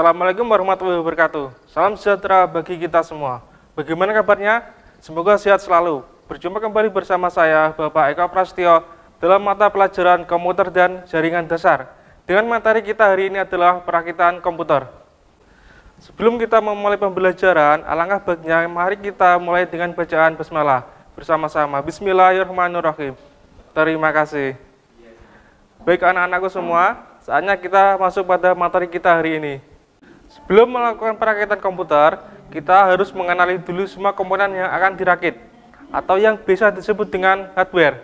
Assalamualaikum warahmatullahi wabarakatuh. Salam sejahtera bagi kita semua. Bagaimana kabarnya? Semoga sehat selalu. Berjumpa kembali bersama saya, Bapak Eko Prasetyo, dalam mata pelajaran komputer dan jaringan dasar. Dengan materi kita hari ini adalah perakitan komputer. Sebelum kita memulai pembelajaran, alangkah baiknya mari kita mulai dengan bacaan basmalah bersama-sama. Bismillahirrahmanirrahim. Terima kasih. Baik anak-anakku semua, saatnya kita masuk pada materi kita hari ini. Sebelum melakukan perakitan komputer, kita harus mengenali dulu semua komponen yang akan dirakit, atau yang biasa disebut dengan hardware.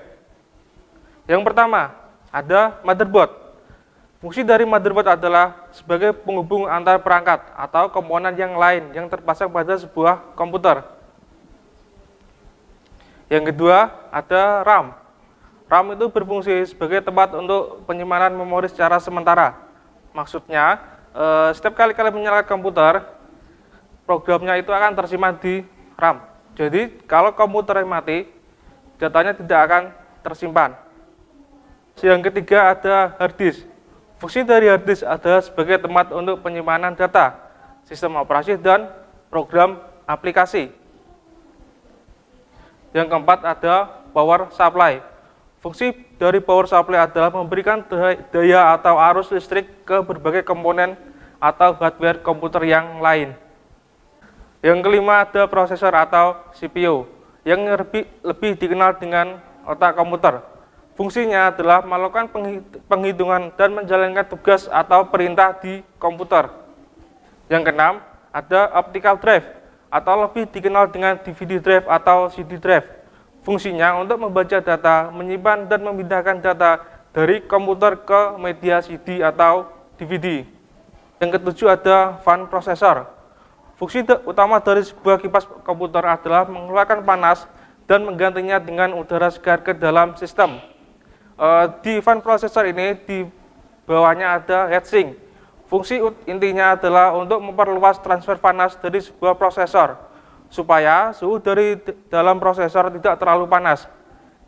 Yang pertama, ada motherboard. Fungsi dari motherboard adalah sebagai penghubung antar perangkat atau komponen yang lain yang terpasang pada sebuah komputer. Yang kedua, ada RAM. RAM itu berfungsi sebagai tempat untuk penyimpanan memori secara sementara. Maksudnya, setiap kali kalian menyalakan komputer, programnya itu akan tersimpan di RAM. Jadi, kalau komputernya mati, datanya tidak akan tersimpan. Yang ketiga ada hard disk. Fungsi dari hard disk adalah sebagai tempat untuk penyimpanan data, sistem operasi, dan program aplikasi. Yang keempat ada power supply. Fungsi dari power supply adalah memberikan daya atau arus listrik ke berbagai komponen atau hardware komputer yang lain. Yang kelima ada prosesor atau CPU, yang lebih dikenal dengan otak komputer. Fungsinya adalah melakukan penghitungan dan menjalankan tugas atau perintah di komputer. Yang keenam ada optical drive, atau lebih dikenal dengan DVD drive atau CD drive. Fungsinya untuk membaca data, menyimpan dan memindahkan data dari komputer ke media CD atau DVD. Yang ketujuh ada fan processor. Fungsi utama dari sebuah kipas komputer adalah mengeluarkan panas dan menggantinya dengan udara segar ke dalam sistem. Di fan processor ini di bawahnya ada heatsink. Fungsi intinya adalah untuk memperluas transfer panas dari sebuah prosesor, supaya suhu dari dalam prosesor tidak terlalu panas.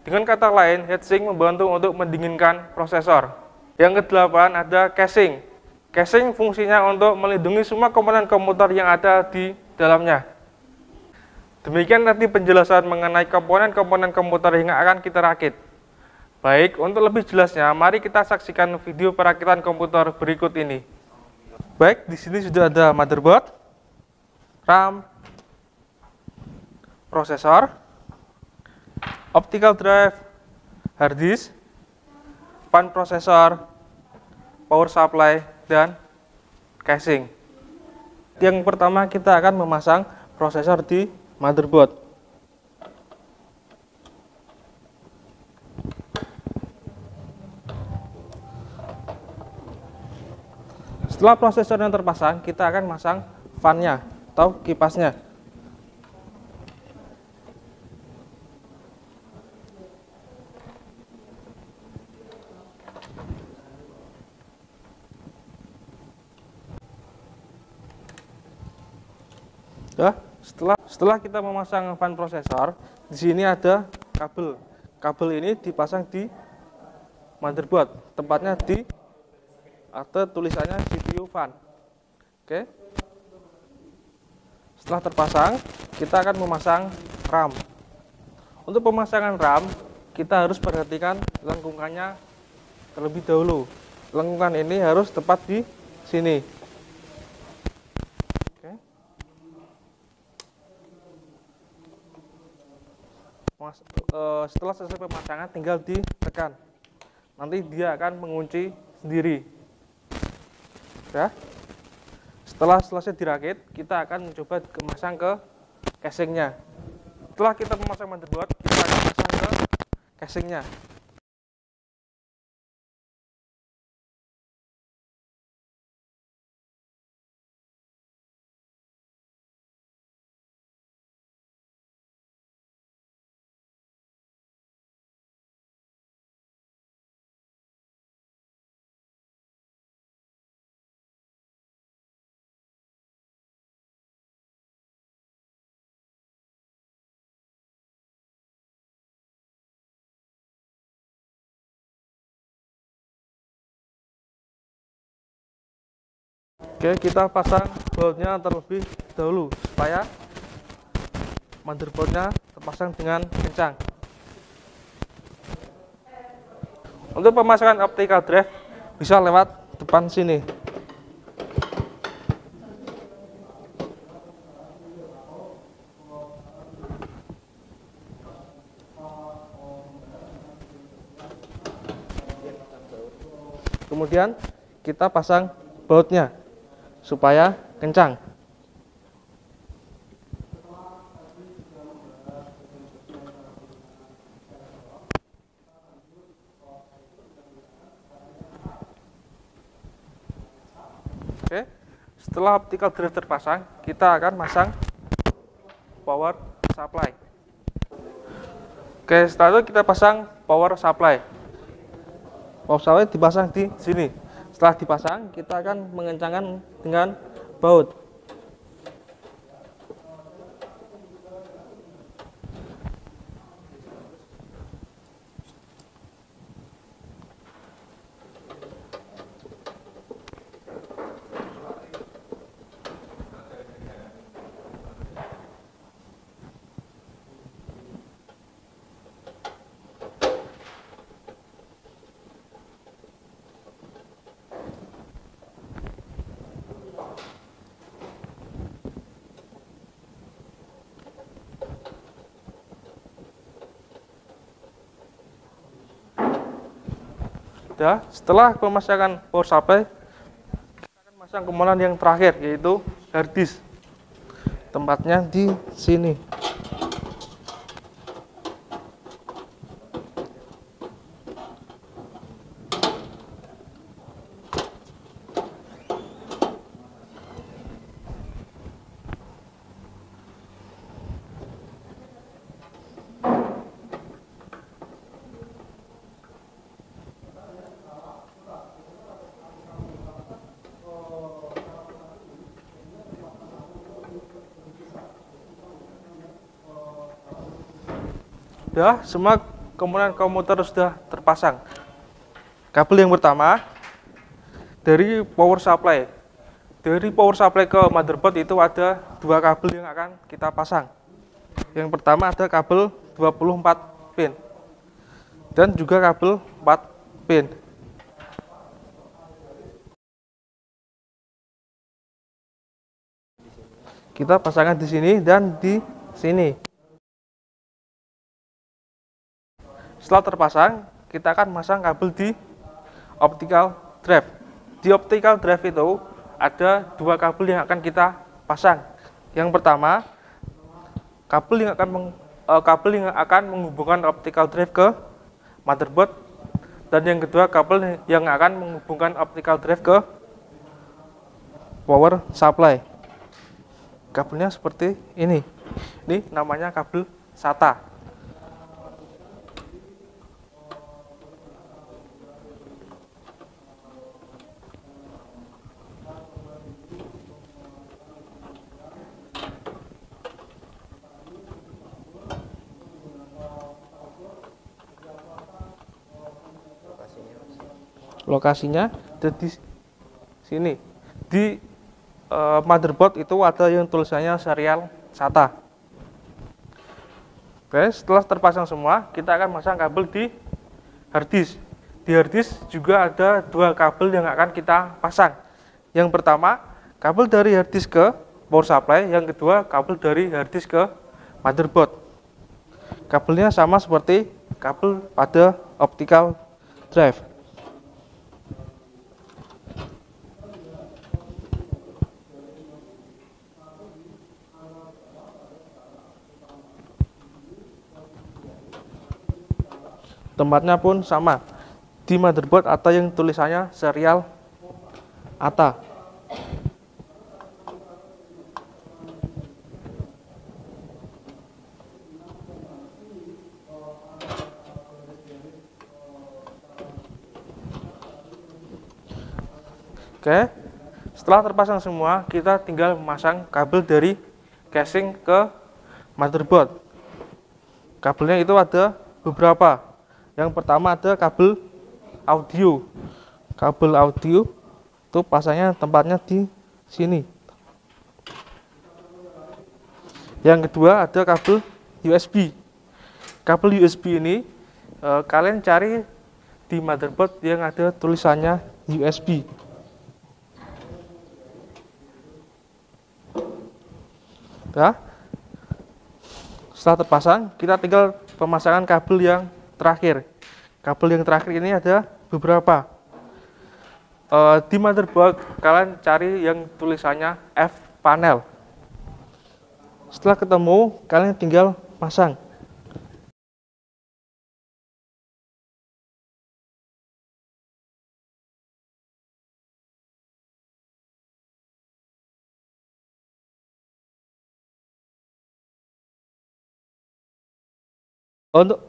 Dengan kata lain, heatsink membantu untuk mendinginkan prosesor. Yang kedelapan ada caching. Caching fungsinya untuk melindungi semua komponen komputer yang ada di dalamnya. Demikian tadi penjelasan mengenai komponen-komponen komputer yang akan kita rakit. Baik, untuk lebih jelasnya, mari kita saksikan video perakitan komputer berikut ini. Baik, di sini sudah ada motherboard, RAM, prosesor, optical drive, hard disk, fan processor, power supply, dan casing. Yang pertama kita akan memasang prosesor di motherboard. Setelah prosesor yang terpasang, kita akan masang fan-nya atau kipasnya. Ya, setelah kita memasang fan prosesor, di sini ada kabel. Kabel ini dipasang di motherboard, tempatnya di atau tulisannya CPU fan. Oke. Setelah terpasang, kita akan memasang RAM. Untuk pemasangan RAM, kita harus perhatikan lengkungannya terlebih dahulu. Lengkungan ini harus tepat di sini. Oke. Setelah selesai pemasangan, tinggal ditekan. Nanti dia akan mengunci sendiri. Ya. Setelah selesai dirakit, kita akan mencoba memasang ke casingnya. Setelah kita memasang motherboard, kita akan masang ke casingnya. Oke, kita pasang bautnya terlebih dahulu supaya motherboardnya terpasang dengan kencang. Untuk pemasangan optical drive bisa lewat depan sini. Kemudian kita pasang bautnya supaya kencang. Oke, setelah optical drive terpasang, kita akan masang power supply. Oke, setelah itu kita pasang power supply. Power supply dipasang di sini. Setelah dipasang, kita akan mengencangkan dengan baut. Ya, setelah pemasangan power supply, kita akan masang komponen yang terakhir, yaitu hard disk. Tempatnya di sini. Ya, semua komponen komputer sudah terpasang. Kabel yang pertama dari power supply. Dari power supply ke motherboard itu ada dua kabel yang akan kita pasang. Yang pertama ada kabel 24 pin dan juga kabel 4 pin. Kita pasangkan di sini dan di sini. Setelah terpasang, kita akan masang kabel di optical drive. Di optical drive itu ada dua kabel yang akan kita pasang. Yang pertama, kabel yang akan menghubungkan optical drive ke motherboard, dan yang kedua kabel yang akan menghubungkan optical drive ke power supply. Kabelnya seperti ini. Ini namanya kabel SATA. Lokasinya ada di sini. Di motherboard itu ada yang tulisannya serial SATA. Oke, setelah terpasang semua, kita akan masang kabel di hard disk. Di hard disk juga ada dua kabel yang akan kita pasang. Yang pertama, kabel dari hard disk ke power supply. Yang kedua, kabel dari hard disk ke motherboard. Kabelnya sama seperti kabel pada optical drive. Tempatnya pun sama, di motherboard atau yang tulisannya serial ATA. Oke, setelah terpasang semua, kita tinggal memasang kabel dari casing ke motherboard. Kabelnya itu ada beberapa. Yang pertama ada kabel audio. Kabel audio itu pasangnya tempatnya di sini. Yang kedua ada kabel USB. Kabel USB ini kalian cari di motherboard yang ada tulisannya USB. Nah, setelah terpasang, kita tinggal pemasangan kabel yang terakhir. Kabel yang terakhir ini ada beberapa. Di motherboard kalian cari yang tulisannya F panel. Setelah ketemu, kalian tinggal pasang.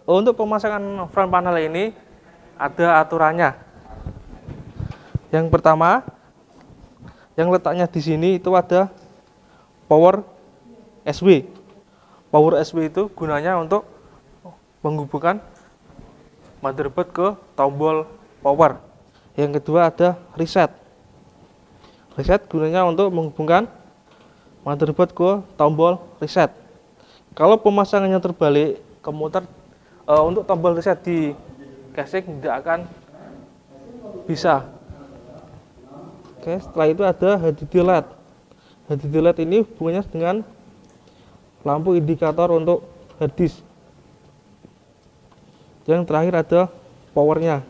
Untuk pemasangan front panel ini ada aturannya. Yang pertama, yang letaknya di sini itu ada power SW. Power SW itu gunanya untuk menghubungkan motherboard ke tombol power. Yang kedua ada reset. Reset gunanya untuk menghubungkan motherboard ke tombol reset. Kalau pemasangannya terbalik, komputer untuk tombol reset di casing tidak akan bisa. Oke, setelah itu ada HDD LED. HDD LED ini hubungannya dengan lampu indikator untuk hard disk. Yang terakhir ada powernya.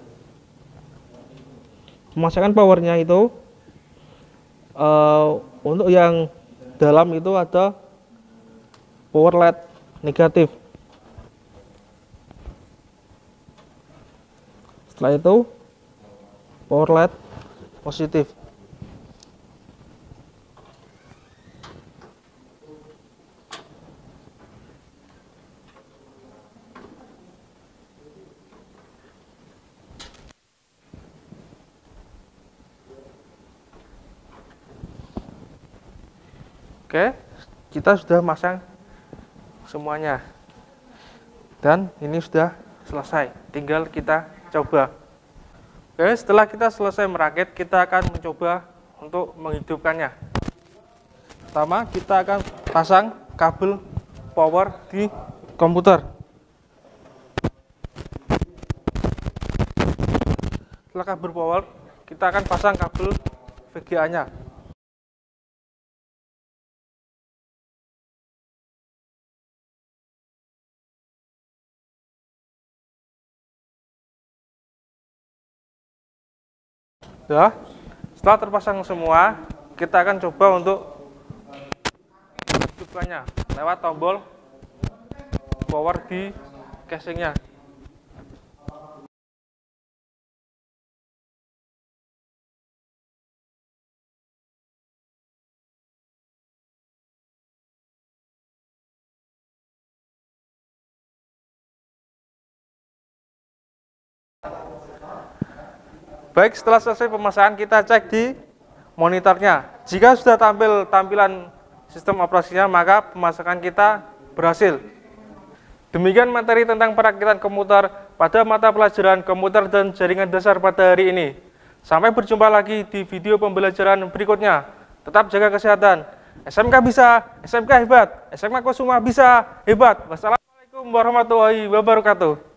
Pemasangan powernya itu untuk yang dalam itu ada power LED negatif. Setelah itu power LED positif. Oke, kita sudah masang semuanya. Dan ini sudah selesai, tinggal kita coba. Oke, setelah kita selesai merakit, kita akan mencoba untuk menghidupkannya. Pertama, kita akan pasang kabel power di komputer. Setelah kabel power, kita akan pasang kabel VGA-nya. Ya, setelah terpasang semua, kita akan coba untuk menghidupkannya lewat tombol power di casingnya. Baik, setelah selesai pemasangan, kita cek di monitornya. Jika sudah tampil tampilan sistem operasinya, maka pemasangan kita berhasil. Demikian materi tentang perakitan komputer pada mata pelajaran komputer dan jaringan dasar pada hari ini. Sampai berjumpa lagi di video pembelajaran berikutnya. Tetap jaga kesehatan. SMK bisa, SMK hebat, SMK Kusuma bisa, hebat. Wassalamualaikum warahmatullahi wabarakatuh.